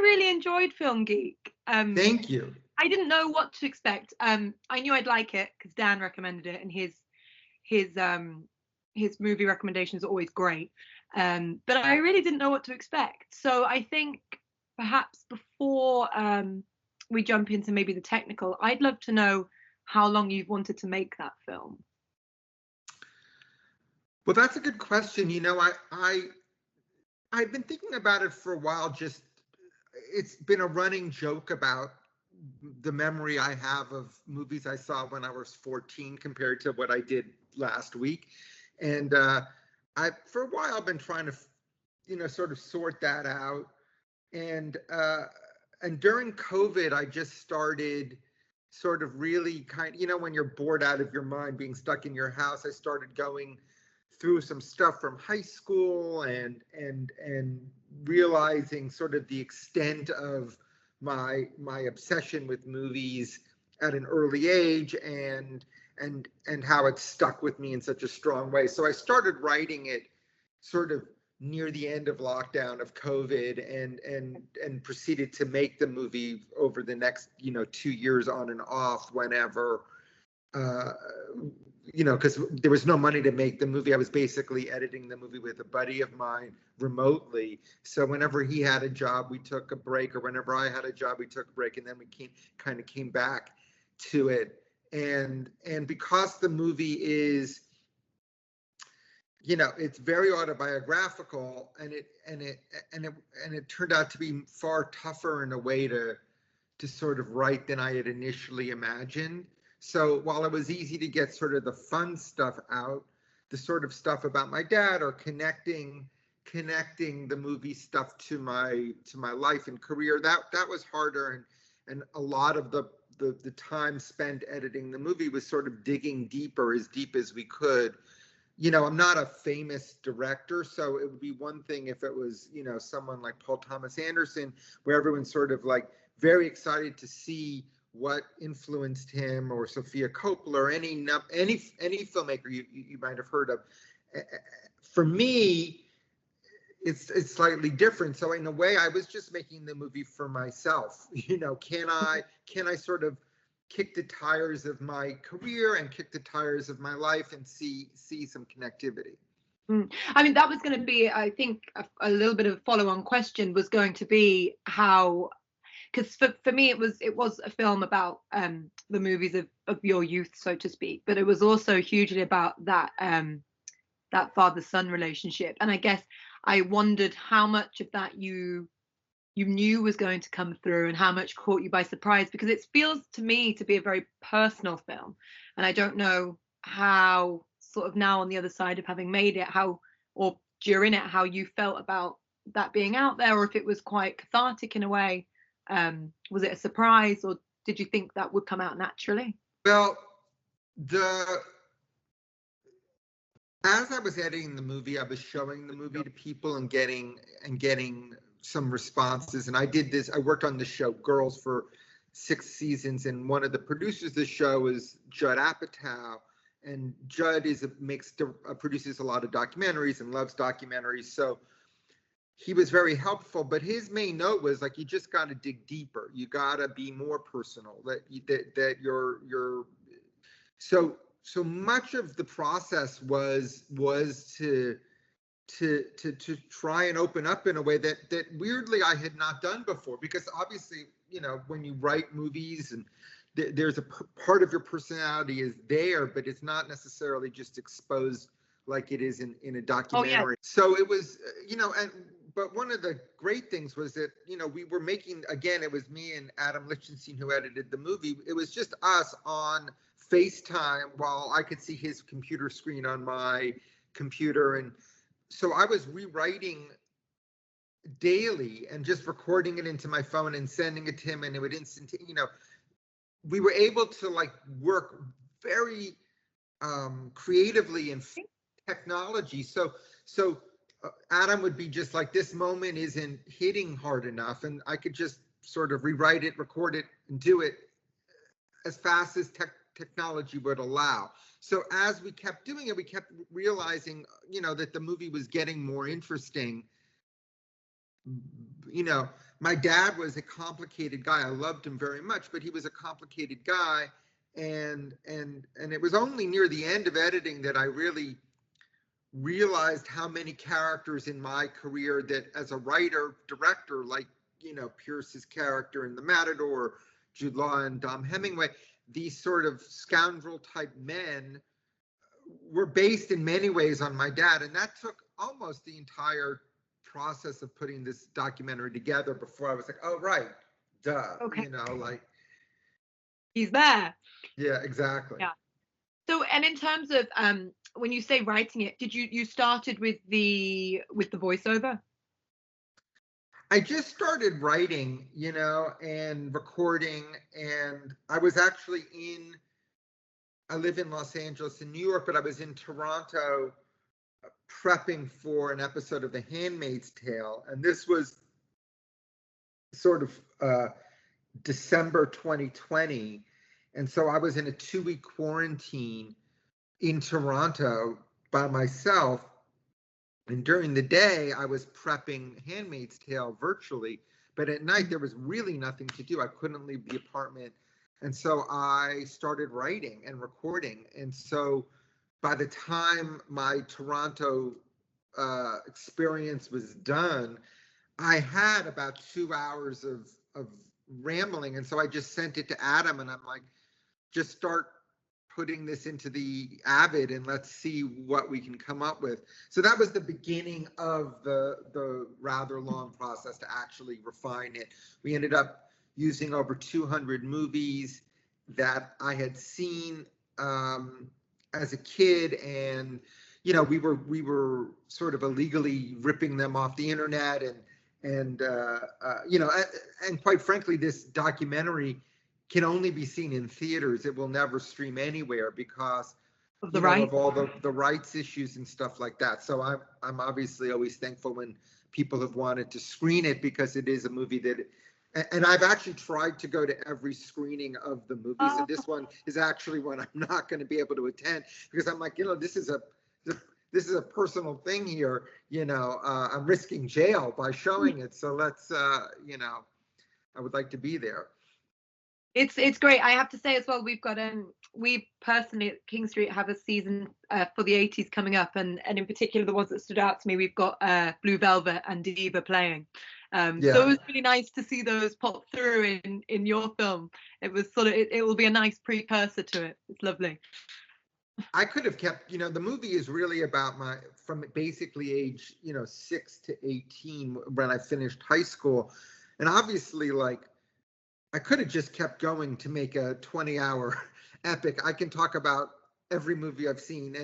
really enjoyed Film Geek. Thank you. I didn't know what to expect. I knew I'd like it because Dan recommended it, and his movie recommendations are always great. But I really didn't know what to expect. So I think perhaps before we jump into maybe the technical, I'd love to know how long you've wanted to make that film. Well, that's a good question. You know, I've been thinking about it for a while. Just it's been a running joke about the memory I have of movies I saw when I was 14 compared to what I did last week. And for a while, I've been trying to, sort of sort that out. And during COVID, I just started sort of really when you're bored out of your mind, being stuck in your house, I started going through some stuff from high school and realizing sort of the extent of my obsession with movies at an early age and how it stuck with me in such a strong way. So I started writing it sort of near the end of lockdown of COVID and proceeded to make the movie over the next 2 years on and off whenever because there was no money to make the movie. I was basically editing the movie with a buddy of mine remotely. So whenever he had a job, we took a break, or whenever I had a job, we took a break, and then we came back to it. And because the movie is, it's very autobiographical, and it turned out to be far tougher in a way to sort of write than I had initially imagined. So while it was easy to get sort of the fun stuff out, the sort of stuff about my dad or connecting the movie stuff to my life and career, that was harder. And a lot of the time spent editing the movie was sort of digging deeper, as deep as we could. I'm not a famous director, so it would be one thing if it was, someone like Paul Thomas Anderson, where everyone's sort of like very excited to see what influenced him, or Sofia Coppola, or any filmmaker you might have heard of. For me, it's slightly different. So in a way, I was just making the movie for myself. Can I sort of kick the tires of my career and kick the tires of my life and see some connectivity? I mean, that was going to be, I think, a little bit of a follow-on question was going to be how, because for me it was a film about the movies of your youth, so to speak, but it was also hugely about that father-son relationship. And I guess I wondered how much of that you knew was going to come through, and how much caught you by surprise, because it feels to me to be a very personal film, and I don't know how, sort of now on the other side of having made it, how, or during it, how you felt about that being out there, or if it was quite cathartic in a way. Was it a surprise, or did you think that would come out naturally? Well, as I was editing the movie, I was showing the movie to people and getting some responses. And I worked on the show Girls for 6 seasons, and one of the producers of the show is Judd Apatow. And Judd produces a lot of documentaries and loves documentaries. So he was very helpful, but his main note was like, you just got to dig deeper. You got to be more personal. That you're so much of the process was to try and open up in a way that weirdly I had not done before, because obviously, when you write movies, and there's a part of your personality is there, but it's not necessarily just exposed like it is in a documentary. Oh, yeah. So it was, but one of the great things was that, we were making, again, it was me and Adam Lichtenstein who edited the movie. It was just us on FaceTime while I could see his computer screen on my computer. And so I was rewriting daily and just recording it into my phone and sending it to him, and it would we were able to like work very creatively in technology. So Adam would be just like, this moment isn't hitting hard enough, and I could just sort of rewrite it, record it, and do it as fast as technology would allow. So as we kept doing it, we kept realizing, that the movie was getting more interesting you know, my dad was a complicated guy. I loved him very much, but he was a complicated guy. And it was only near the end of editing that I really realized how many characters in my career that as a writer, director, like, you know, Pierce's character in The Matador, Jude Law and Dom Hemingway, these sort of scoundrel type men were based in many ways on my dad. And that took almost the entire process of putting this documentary together before I was like, oh, right, duh, Okay. you know, like. He's there. Yeah, exactly. Yeah. So, and in terms of when you say writing it, did you started with the voiceover? I just started writing, you know, and recording, and I was actually I live in Los Angeles and New York, but I was in Toronto prepping for an episode of The Handmaid's Tale, and this was sort of December 2020, and so I was in a 2-week quarantine in Toronto by myself, and during the day I was prepping Handmaid's Tale virtually, but at night there was really nothing to do. I couldn't leave the apartment, and so I started writing and recording. And so by the time my Toronto experience was done, I had about 2 hours of rambling. And so I just sent it to Adam, and I'm like, just start putting this into the Avid and let's see what we can come up with. So that was the beginning of the rather long process to actually refine it. We ended up using over 200 movies that I had seen as a kid, and you know, we were sort of illegally ripping them off the internet, and you know, and quite frankly, this documentary can only be seen in theaters. It will never stream anywhere because Of the you know, right? of all the rights issues and stuff like that. So I'm obviously always thankful when people have wanted to screen it, because it is a movie that, and I've actually tried to go to every screening of the movie. So this one is actually one I'm not going to be able to attend, because I'm like, you know, this is a personal thing here. You know, I'm risking jail by showing it. So let's, you know, I would like to be there. It's great. I have to say as well, we've got we personally at King Street have a season for the 80s coming up, and in particular the ones that stood out to me, we've got Blue Velvet and Diva playing. So it was really nice to see those pop through in your film. It was sort of, it will be a nice precursor to it. It's lovely. I could have kept, you know, the movie is really about from basically age, you know, 6 to 18 when I finished high school. And obviously, like, I could have just kept going to make a 20-hour epic. I can talk about every movie I've seen,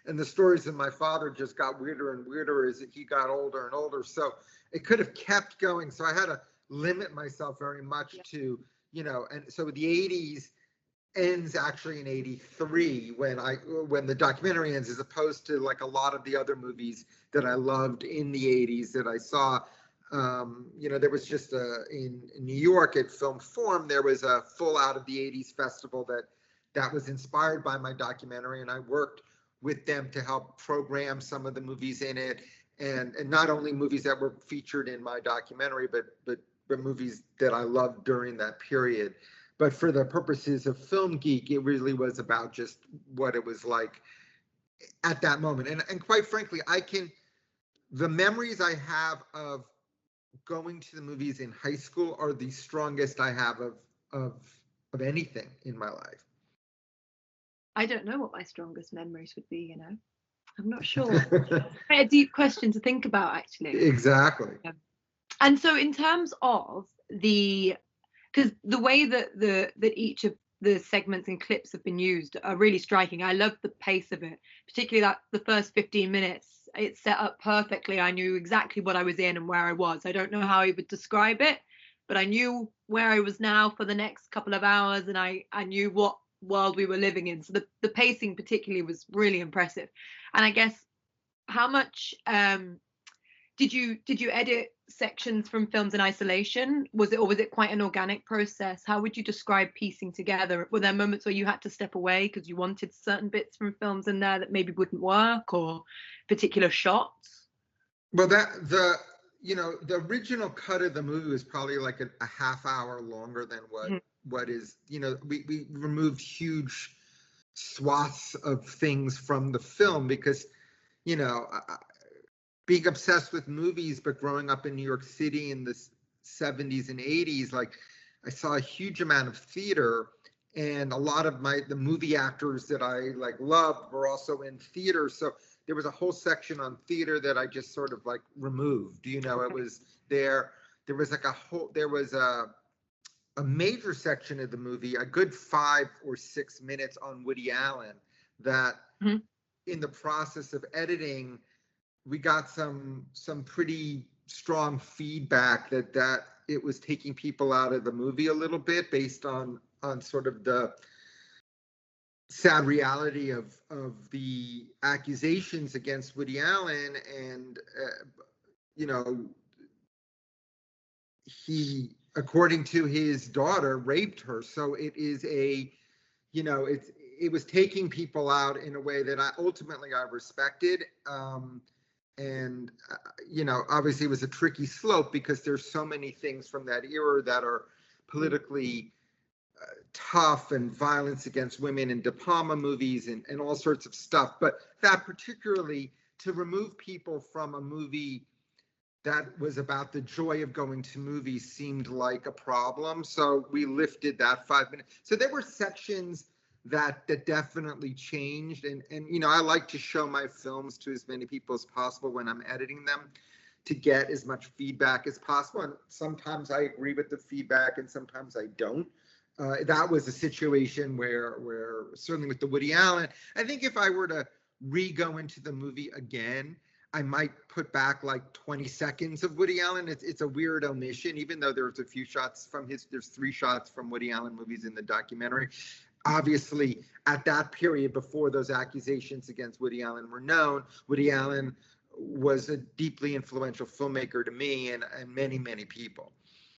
and the stories of my father just got weirder and weirder as he got older and older. So it could have kept going. So I had to limit myself very much to, you know, and so the 80s ends actually in 83 when the documentary ends, as opposed to like a lot of the other movies that I loved in the 80s that I saw. You know, there was just in New York at Film Forum, there was a full Out of the 80s festival that was inspired by my documentary, and I worked with them to help program some of the movies in it, and not only movies that were featured in my documentary, but movies that I loved during that period. But for the purposes of Film Geek, it really was about just what it was like at that moment. And quite frankly, the memories I have of going to the movies in high school are the strongest I have of anything in my life. I don't know what my strongest memories would be, you know. I'm not sure. Quite a deep question to think about, actually. Exactly. Yeah. And so in terms of because the way that each of the segments and clips have been used are really striking. I love the pace of it, particularly that the first 15 minutes. It's set up perfectly. I knew exactly what I was in and where I was. I don't know how I would describe it, but I knew where I was now for the next couple of hours, and I knew what world we were living in. So the pacing particularly was really impressive. And I guess, how much did you edit sections from films in isolation? Or was it quite an organic process? How would you describe piecing together? Were there moments where you had to step away because you wanted certain bits from films in there that maybe wouldn't work, or particular shots? Well, you know, the original cut of the movie was probably like a half hour longer than what is, you know, we removed huge swaths of things from the film because, you know, being obsessed with movies, but growing up in New York City in the 70s and 80s, like I saw a huge amount of theater, and a lot of the movie actors that I like loved were also in theater. So there was a whole section on theater that I just sort of like removed. You know, it was there. There was like there was a major section of the movie, a good 5 or 6 minutes on Woody Allen that in the process of editing, we got some pretty strong feedback that it was taking people out of the movie a little bit based on sort of the sad reality of the accusations against Woody Allen, and you know, he, according to his daughter, raped her. So it is you know, it was taking people out in a way that I ultimately respected. And you know, obviously it was a tricky slope because there's so many things from that era that are politically tough, and violence against women in De Palma movies and all sorts of stuff. But that particularly, to remove people from a movie that was about the joy of going to movies seemed like a problem. So we lifted that 5 minutes. So there were sections that definitely changed. And you know, I like to show my films to as many people as possible when I'm editing them, to get as much feedback as possible. And sometimes I agree with the feedback and sometimes I don't. That was a situation where certainly with the Woody Allen, I think if I were to re-go into the movie again, I might put back like 20 seconds of Woody Allen. It's a weird omission, even though there's a few shots from there's 3 shots from Woody Allen movies in the documentary. Obviously, at that period, before those accusations against Woody Allen were known, Woody Allen was a deeply influential filmmaker to me and many, many people.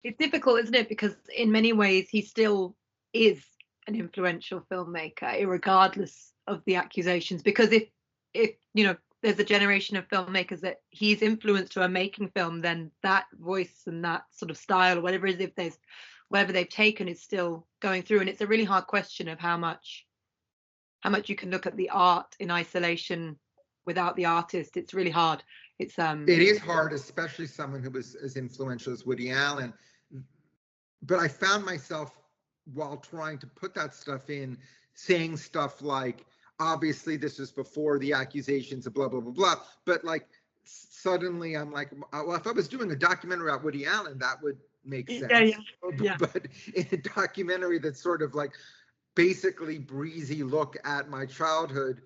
It's difficult, isn't it? Because in many ways, he still is an influential filmmaker, regardless of the accusations. Because if you know, there's a generation of filmmakers that he's influenced who are making film, then that voice and that sort of style, or whatever it is, whatever they've taken, is still going through. And it's a really hard question of how much you can look at the art in isolation without the artist. It's really hard. It is hard, especially someone who was as influential as Woody Allen. But I found myself, while trying to put that stuff in, saying stuff like, obviously this was before the accusations of blah, blah, blah, blah. But like, suddenly I'm like, well, if I was doing a documentary about Woody Allen, that would make sense. Yeah. But in a documentary that's sort of like basically breezy look at my childhood,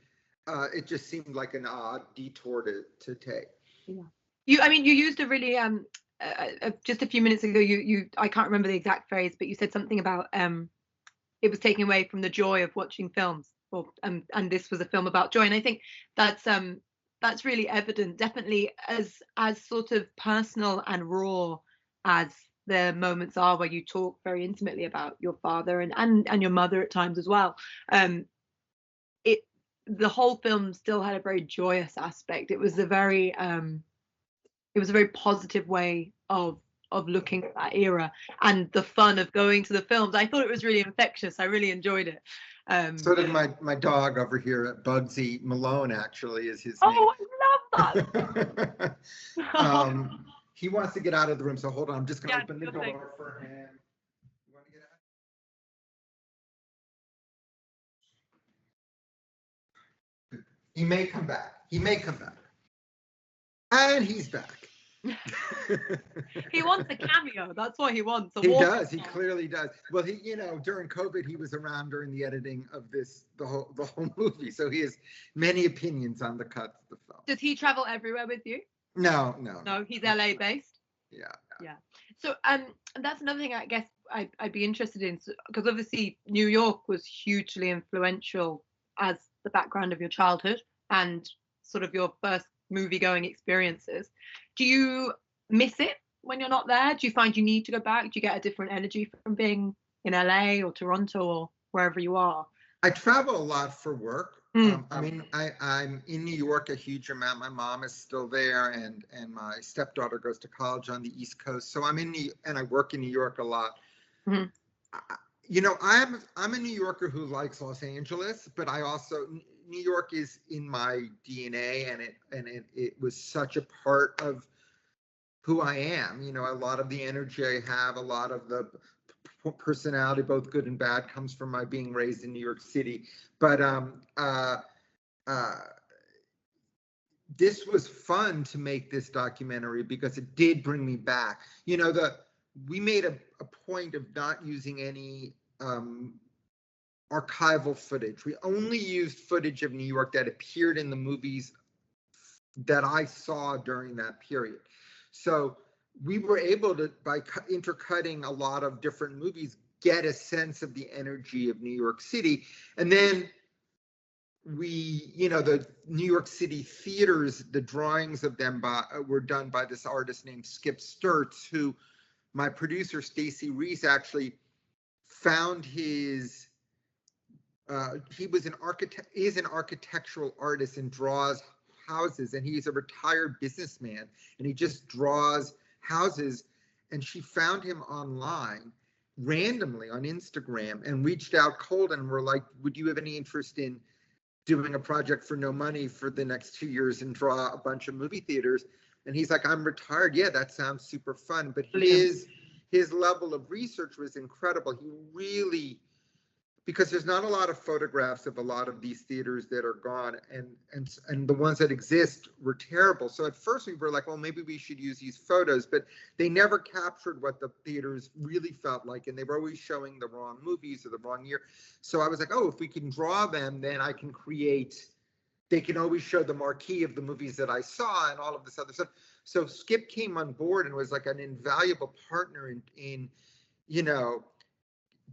it just seemed like an odd detour to take. Yeah. You used a really just a few minutes ago, I can't remember the exact phrase, but you said something about it was taking away from the joy of watching films, and this was a film about joy. And I think that's really evident, definitely, as sort of personal and raw as the moments are where you talk very intimately about your father and your mother at times as well. The whole film still had a very joyous aspect. It was a very positive way of looking at that era and the fun of going to the films. I thought it was really infectious. I really enjoyed it. So did my dog over here, Bugsy Malone, actually, is his name. Oh, I love that. He wants to get out of the room, so hold on. I'm just going to open the door thing. for him. You want to get out? He may come back. And he's back. He wants a cameo. That's what he wants. He does. He clearly does. Well, you know, during COVID, he was around during the editing of the whole movie, so he has many opinions on the cut of the film. Does he travel everywhere with you? No. He's LA based. Yeah. So that's another thing I guess I'd be interested in, because obviously New York was hugely influential as the background of your childhood and sort of your first movie going experiences. Do you miss it when you're not there? Do you find you need to go back? Do you get a different energy from being in LA or Toronto or wherever you are? I travel a lot for work, I'm in New York a huge amount. My mom is still there, and my stepdaughter goes to college on the East Coast. So and I work in New York a lot. Mm-hmm. I'm a New Yorker who likes Los Angeles, but I also New York is in my DNA, and it was such a part of who I am. A lot of the energy I have, a lot of the personality, both good and bad, comes from my being raised in New York City. But this was fun to make this documentary because it did bring me back. We made a point of not using any archival footage. We only used footage of New York that appeared in the movies that I saw during that period. So we were able to, by intercutting a lot of different movies, get a sense of the energy of New York City. And then the New York City theaters, the drawings of them were done by this artist named Skip Sturtz, who my producer Stacy Reese actually found his. He was is an architectural artist and draws houses, and he's a retired businessman, and he just draws houses. And she found him online randomly on Instagram and reached out cold and were like, would you have any interest in doing a project for no money for the next 2 years and draw a bunch of movie theaters? And he's like, I'm retired. Yeah, that sounds super fun. But his level of research was incredible. He really, because there's not a lot of photographs of a lot of these theaters that are gone, and the ones that exist were terrible. So at first we were like, well, maybe we should use these photos, but they never captured what the theaters really felt like, and they were always showing the wrong movies or the wrong year. So I was like, oh, if we can draw them, then I can they can always show the marquee of the movies that I saw and all of this other stuff. So Skip came on board and was like an invaluable partner in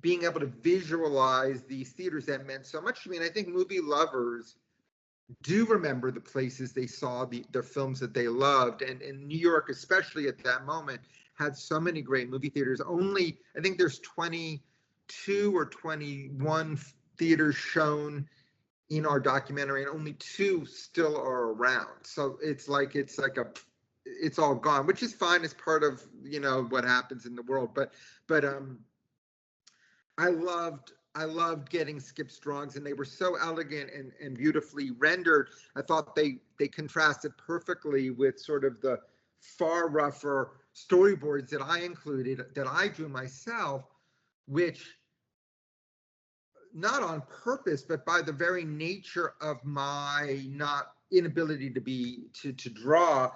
being able to visualize these theaters that meant so much to me. And I think movie lovers do remember the places they saw the films that they loved. And in New York, especially at that moment, had so many great movie theaters. I think there's 22 or 21 theaters shown in our documentary, and only 2 still are around. So it's all gone, which is fine as part of, what happens in the world. But I loved getting Skip's drawings, and they were so elegant and beautifully rendered. I thought they contrasted perfectly with sort of the far rougher storyboards that I included, that I drew myself, which, not on purpose, but by the very nature of my inability to draw,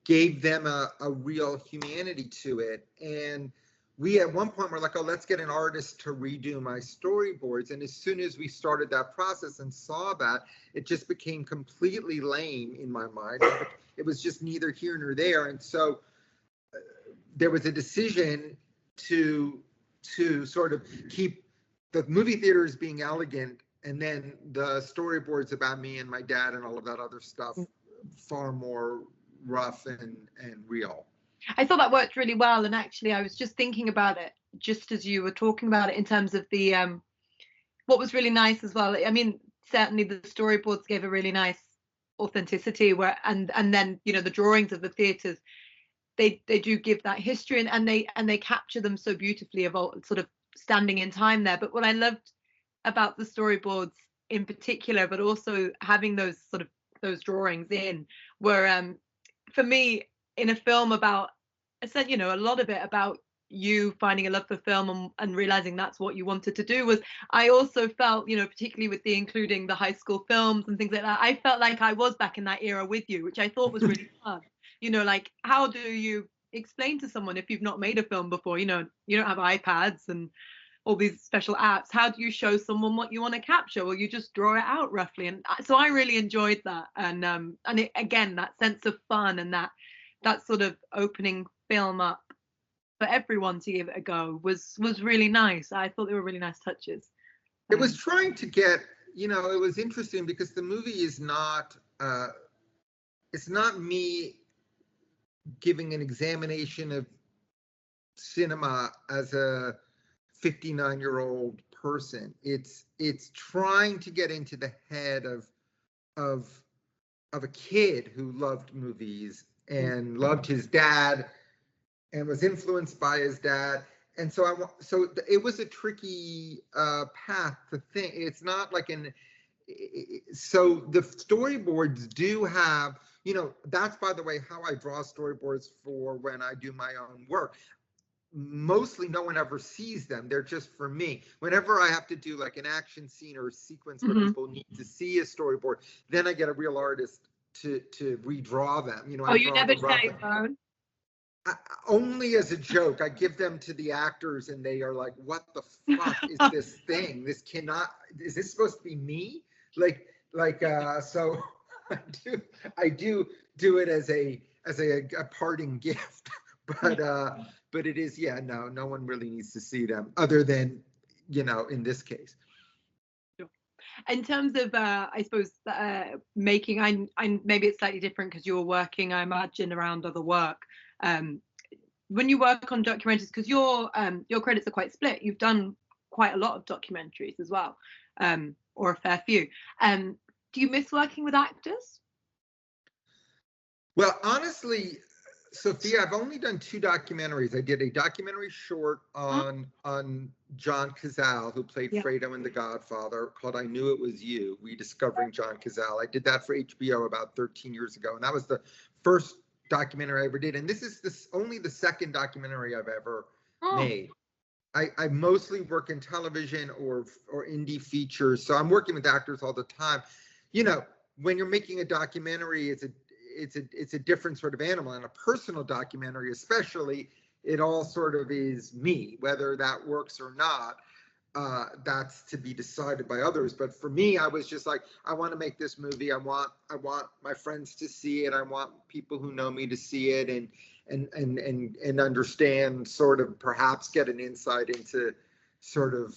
gave them a real humanity to it. And we at one point were like, oh, let's get an artist to redo my storyboards. And as soon as we started that process and saw that, it just became completely lame in my mind. It was just neither here nor there. And so there was a decision to sort of keep the movie theaters being elegant, and then the storyboards about me and my dad and all of that other stuff far more rough and real. I thought that worked really well, and actually I was just thinking about it just as you were talking about it, in terms of the what was really nice as well. I mean, certainly the storyboards gave a really nice authenticity, and then the drawings of the theaters, they do give that history, and they capture them so beautifully, of all sort of standing in time there. But what I loved about the storyboards in particular, but also having those drawings in, were for me, in a film about, I said, a lot of it about you finding a love for film and realizing that's what you wanted to do, was I also felt, particularly with including the high school films and things like that, I felt like I was back in that era with you, which I thought was really fun. Like, how do you explain to someone, if you've not made a film before, you don't have iPads and all these special apps, how do you show someone what you want to capture? Well, you just draw it out roughly. And so I really enjoyed that. And it, again, that sense of fun, and that sort of opening film up for everyone to give it a go was really nice. I thought they were really nice touches. It was trying to get, it was interesting because the movie is not, it's not me giving an examination of cinema as a 59-year-old person. It's trying to get into the head of a kid who loved movies and loved his dad and was influenced by his dad. And so it was a tricky path to think. It's not like so the storyboards do have, that's, by the way, how I draw storyboards for when I do my own work. Mostly no one ever sees them. They're just for me. Whenever I have to do like an action scene or a sequence where people need to see a storyboard, then I get a real artist to redraw them. Oh, you never share your phone? Only as a joke. I give them to the actors and they are like, what the fuck is this thing? Is this supposed to be me? So I do it as a parting gift, but it is, no one really needs to see them other than, in this case. In terms of, I suppose, making, I maybe it's slightly different because you're working, I imagine, around other work. When you work on documentaries, because your credits are quite split, you've done quite a lot of documentaries as well, or a fair few. Do you miss working with actors? Well, honestly, Sophia, I've only done 2 documentaries. I did a documentary short on John Cazale, who played Fredo in The Godfather, called I Knew It Was You, Rediscovering John Cazale. I did that for HBO about 13 years ago, and that was the first documentary I ever did. And this is only the second documentary I've ever made. I mostly work in television or indie features, so I'm working with actors all the time. When you're making a documentary, it's a different sort of animal. And a personal documentary, especially, it all sort of is me. Whether that works or not, that's to be decided by others. But for me, I was just like, I want to make this movie. I want my friends to see it. I want people who know me to see it and understand, sort of, perhaps get an insight into sort of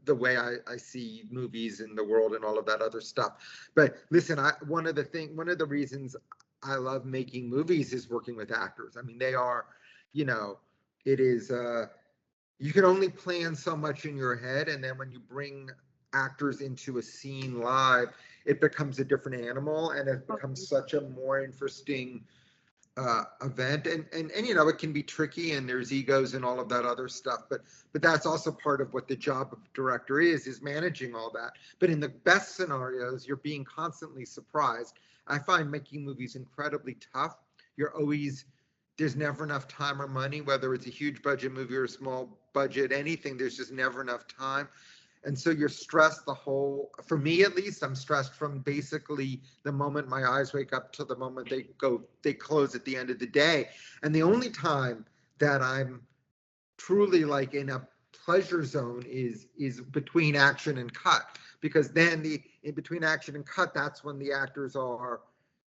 the way I see movies in the world and all of that other stuff. But listen, one of the reasons I love making movies is working with actors. I mean, they are, it is, you can only plan so much in your head, and then when you bring actors into a scene live, it becomes a different animal, and it becomes such a more interesting event, and it can be tricky, and there's egos and all of that other stuff, but that's also part of what the job of director is managing all that. But in the best scenarios, you're being constantly surprised. I find making movies incredibly tough. There's never enough time or money, whether it's a huge budget movie or a small budget, anything, there's just never enough time. And so you're stressed for me at least, I'm stressed from basically the moment my eyes wake up to the moment they close at the end of the day. And the only time that I'm truly like in a pleasure zone is between action and cut, because then in between action and cut, that's when the actors are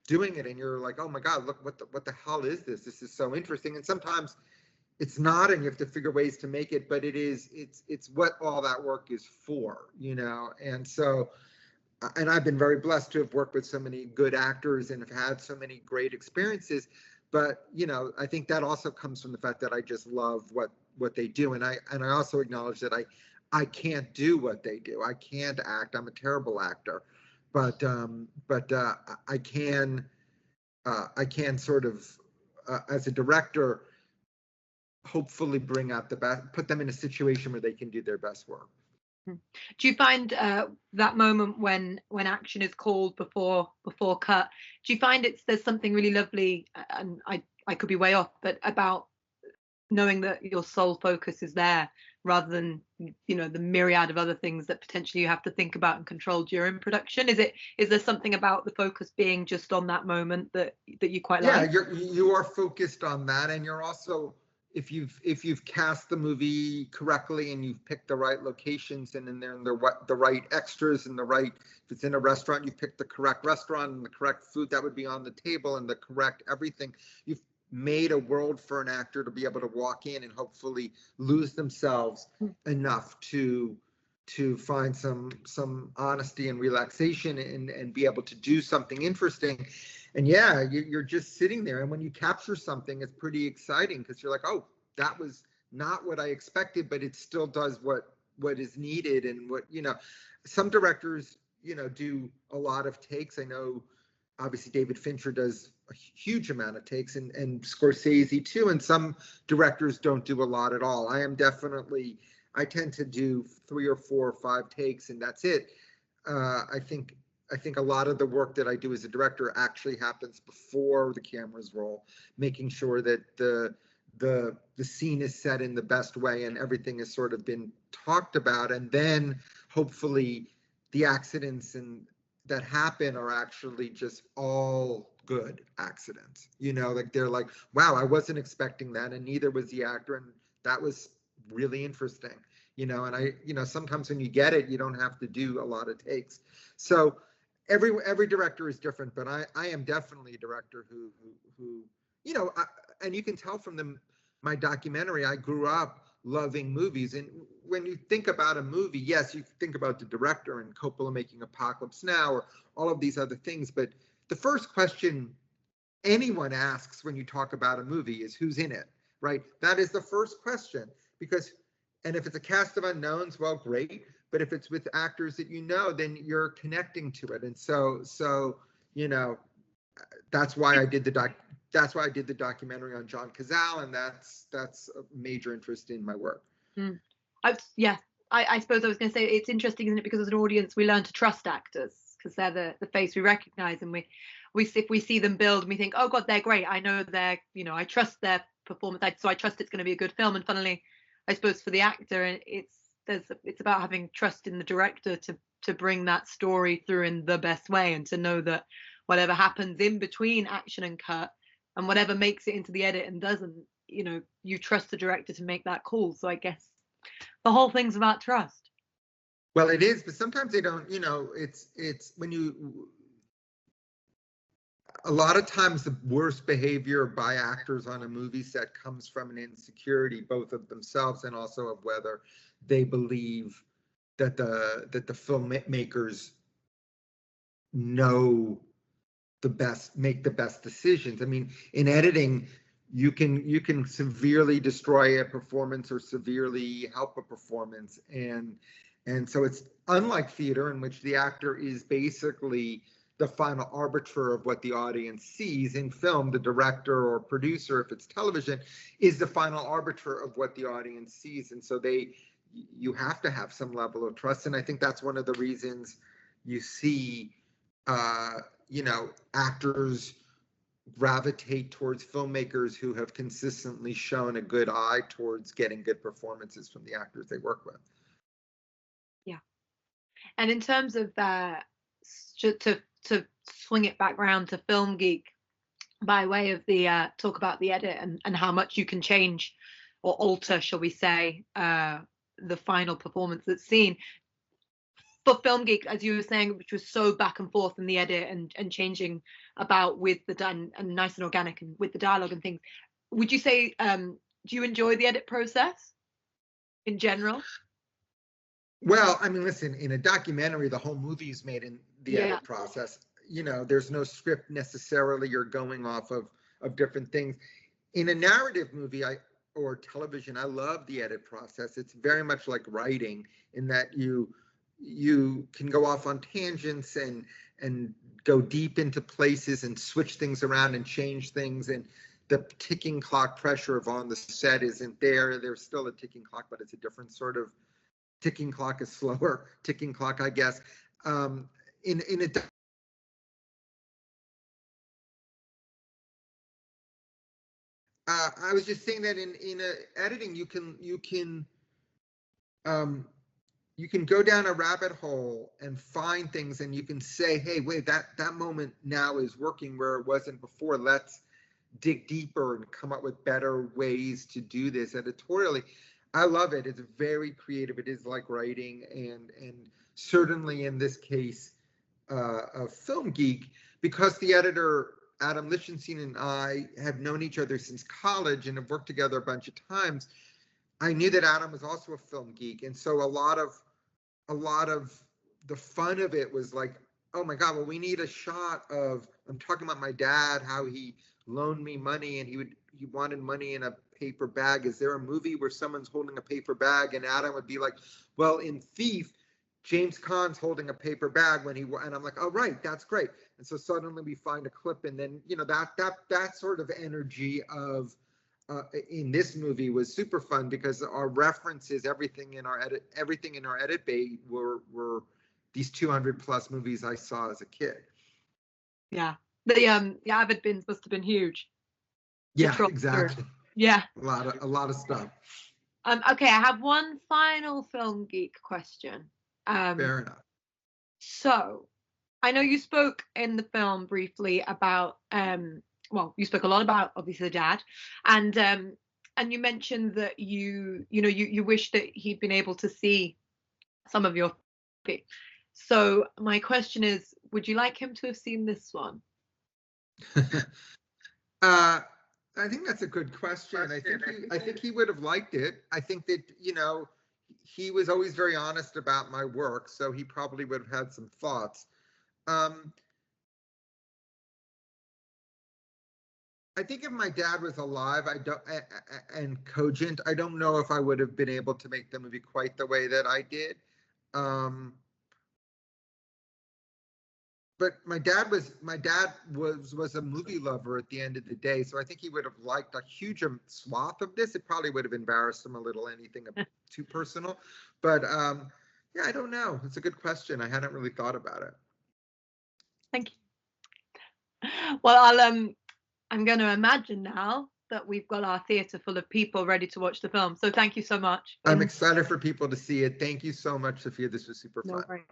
doing it and you're like, oh my God, look, what the hell is this? This is so interesting. And sometimes it's not, and you have to figure ways to make it, but it's what all that work is for, and so, and I've been very blessed to have worked with so many good actors and have had so many great experiences, but I think that also comes from the fact that I just love what they do, and I also acknowledge that I can't do what they do. I can't act. I'm a terrible actor, but I can sort of as a director, hopefully bring out the best, put them in a situation where they can do their best work. Do you find that moment when action is called before cut, do you find there's something really lovely, and I could be way off, but about knowing that your sole focus is there rather than the myriad of other things that potentially you have to think about and control during production? Is there something about the focus being just on that moment that you quite like? Yeah, you are focused on that, and you're also, if you've cast the movie correctly and you've picked the right locations and then they're the right extras and if it's in a restaurant, you picked the correct restaurant and the correct food that would be on the table and the correct everything. You've made a world for an actor to be able to walk in and hopefully lose themselves enough to find some honesty and relaxation and be able to do something interesting. And yeah, you're just sitting there. And when you capture something, it's pretty exciting because you're like, oh, that was not what I expected, but it still does what what is needed and what, some directors, do a lot of takes. I know obviously David Fincher does a huge amount of takes, and Scorsese too, and some directors don't do a lot at all. I tend to do 3 or 4 or 5 takes and that's it. I think a lot of the work that I do as a director actually happens before the cameras roll, making sure that the scene is set in the best way and everything has sort of been talked about, and then hopefully the accidents and that happen are actually just all good accidents. Like they're like, wow, I wasn't expecting that, and neither was the actor, and that was really interesting. And I, sometimes when you get it, you don't have to do a lot of takes. So every director is different, but I am definitely a director who and you can tell from my documentary, I grew up loving movies. And when you think about a movie, yes, you think about the director and Coppola making Apocalypse Now or all of these other things. But the first question anyone asks when you talk about a movie is who's in it, right? That is the first question, and if it's a cast of unknowns, well, great. But if it's with actors that then you're connecting to it. And so that's why I did the documentary on John Cazale, and that's a major interest in my work. I suppose I was going to say it's interesting, isn't it? Because as an audience, we learn to trust actors because they're the face we recognize, and if we see them build, and we think, oh God, they're great. I know they're, I trust their performance, so I trust it's going to be a good film. And funnily, I suppose for the actor, it's about having trust in the director to bring that story through in the best way, and to know that whatever happens in between action and cut, and whatever makes it into the edit and doesn't, you trust the director to make that call. So I guess the whole thing's about trust. Well, it is, but sometimes they don't, it's when a lot of times the worst behavior by actors on a movie set comes from an insecurity, both of themselves and also of whether they believe that the filmmakers know make the best decisions. I mean, in editing, you can severely destroy a performance or severely help a performance, and so it's unlike theater, in which the actor is basically the final arbiter of what the audience sees. In film, the director or producer, if it's television, is the final arbiter of what the audience sees, and so you have to have some level of trust. And I think that's one of the reasons you see actors gravitate towards filmmakers who have consistently shown a good eye towards getting good performances from the actors they work with. Yeah. And in terms of to swing it back around to Film Geek, by way of the talk about the edit and how much you can change or alter, shall we say, the final performance that's seen. For Film Geek, as you were saying, which was so back and forth in the edit and changing about with and nice and organic and with the dialogue and things, would you say, do you enjoy the edit process in general? Well, I mean, listen, in a documentary, the whole movie is made in the edit process. There's no script necessarily. You're going off of different things. In a narrative movie or television, I love the edit process. It's very much like writing, in that you can go off on tangents and go deep into places and switch things around and change things. And the ticking clock pressure of on the set isn't there. There's still a ticking clock, but it's a different sort of ticking clock, a slower ticking clock, I guess. I was just saying that in editing, you can go down a rabbit hole and find things, and you can say, hey, wait, that moment now is working where it wasn't before. Let's dig deeper and come up with better ways to do this editorially. I love it. It's very creative. It is like writing, and certainly in this case, a Film Geek, because the editor Adam Lichtenstein and I have known each other since college and have worked together a bunch of times. I knew that Adam was also a film geek, and so a lot of the fun of it was like, oh my God, well, we need a shot of, I'm talking about my dad, how he loaned me money, and wanted money in a paper bag. Is there a movie where someone's holding a paper bag? And Adam would be like, well, in Thief, James Caan's holding a paper bag when and I'm like, oh, right, that's great. And so suddenly we find a clip, and then, you know, that sort of energy of in this movie was super fun, because our references, everything in our edit bay were these 200 plus movies I saw as a kid. Yeah, the Avid bins must have been huge. Yeah, exactly. Yeah, a lot of stuff. Okay, I have one final Film Geek question. Fair enough. So, I know you spoke in the film briefly about, well, you spoke a lot about obviously the dad, and you mentioned that you wish that he'd been able to see some of your. So my question is, would you like him to have seen this one? I think that's a good question. I think he would have liked it. I think that, you know, he was always very honest about my work, so he probably would have had some thoughts. I think if my dad was alive, and cogent, I don't know if I would have been able to make the movie quite the way that I did. But my dad was a movie lover at the end of the day, so I think he would have liked a huge swath of this. It probably would have embarrassed him a little, anything too personal. But yeah, I don't know. It's a good question. I hadn't really thought about it. Thank you. Well, I'm going to imagine now that we've got our theatre full of people ready to watch the film. So thank you so much. I'm excited for people to see it. Thank you so much, Sophia. This was super fun. No worries.